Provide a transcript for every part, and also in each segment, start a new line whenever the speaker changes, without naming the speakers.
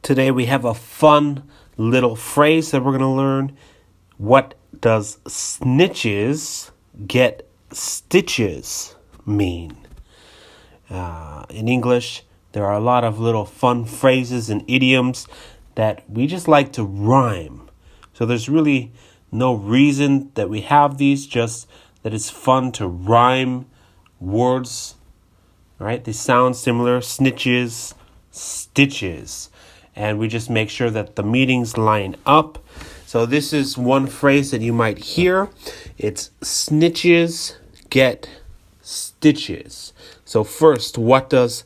Today we have a fun little phrase that we're going to learn. What does snitches get stitches mean? In English, there are a lot of little fun phrases and idioms that we just like to rhyme. So there's really no reason that we have these, just that it's fun to rhyme words, right? They sound similar, snitches, stitches. And we just make sure that the meanings line up. So this is one phrase that you might hear. It's snitches get stitches. So first, what does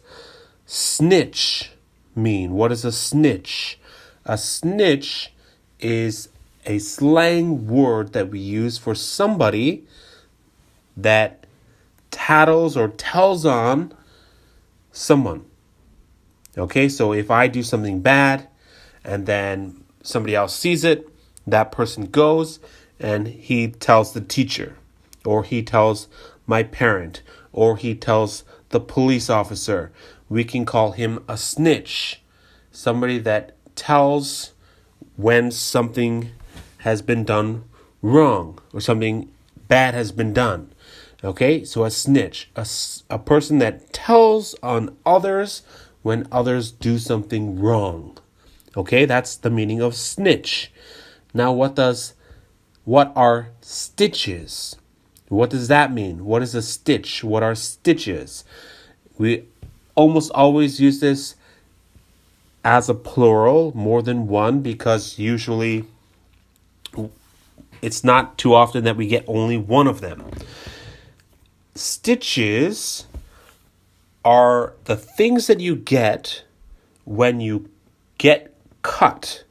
snitch mean? What is a snitch? A snitch is a slang word that we use for somebody that tattles or tells on someone. Okay, so if I do something bad and then somebody else sees it, that person goes and he tells the teacher, or he tells my parent, or he tells the police officer. We can call him a snitch, somebody that tells when something has been done wrong or something bad has been done. Okay, so a snitch, a person that tells on others when others do something wrong. Okay, that's the meaning of snitch. Now, what are stitches? What does that mean? What is a stitch? What are stitches? We almost always use this as a plural, more than one, because usually it's not too often that we get only one of them. Stitches are the things that you get when you get cut.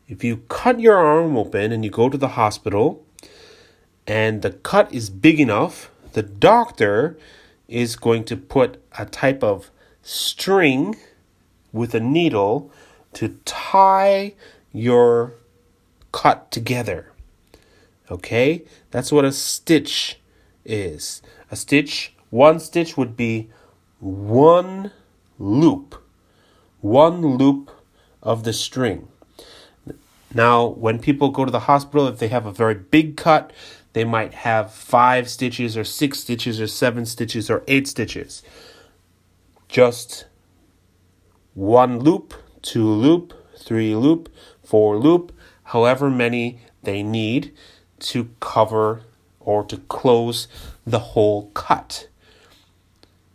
If you cut your arm open and you go to the hospital and the cut is big enough, the doctor is going to put a type of string with a needle to tie your cut together. Okay? That's what a stitch is. One stitch would be one loop of the string. Now, when people go to the hospital, if they have a very big cut, they might have 5 stitches or 6 stitches or 7 stitches or 8 stitches. Just 1 loop, 2 loop, 3 loop, 4 loop, however many they need to cover or to close the whole cut.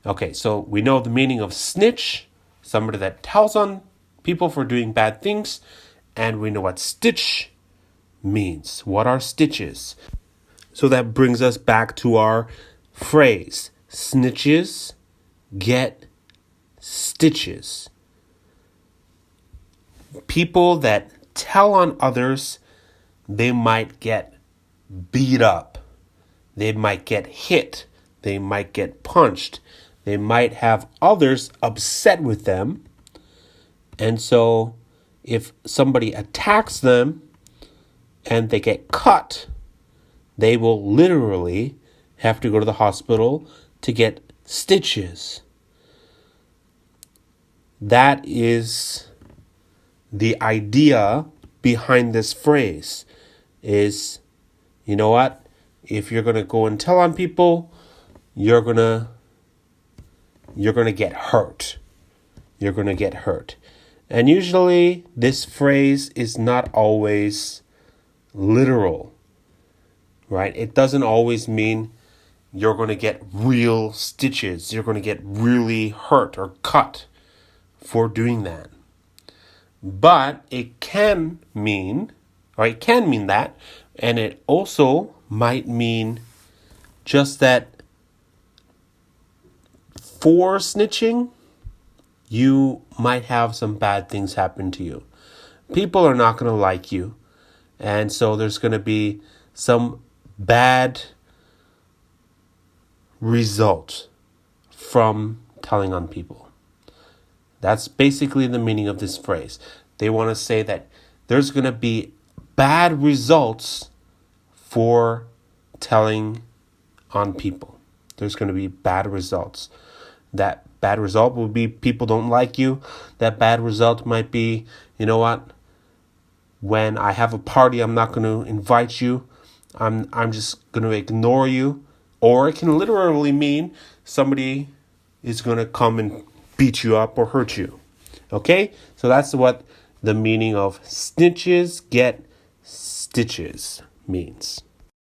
Okay, so we know the meaning of snitch, somebody that tells on people for doing bad things, and we know what stitch means. What are stitches? So that brings us back to our phrase, snitches get stitches. People that tell on others, they might get beat up. They might get hit. They might get punched. They might have others upset with them. And so if somebody attacks them and they get cut, they will literally have to go to the hospital to get stitches. That is the idea behind this phrase is, you know what? If you're going to go and tell on people, you're going to get hurt. You're going to get hurt. And usually this phrase is not always literal, right? It doesn't always mean you're going to get real stitches. You're going to get really hurt or cut for doing that. But it can mean that. And it also might mean just that for snitching, you might have some bad things happen to you. People are not going to like you. And so there's going to be some bad result from telling on people. That's basically the meaning of this phrase. They want to say that there's going to be bad results for telling on people. There's going to be bad results. That bad result would be people don't like you. That bad result might be, you know what? When I have a party, I'm not going to invite you. I'm just going to ignore you. Or it can literally mean somebody is going to come and beat you up or hurt you. Okay? So that's what the meaning of snitches get stitches means.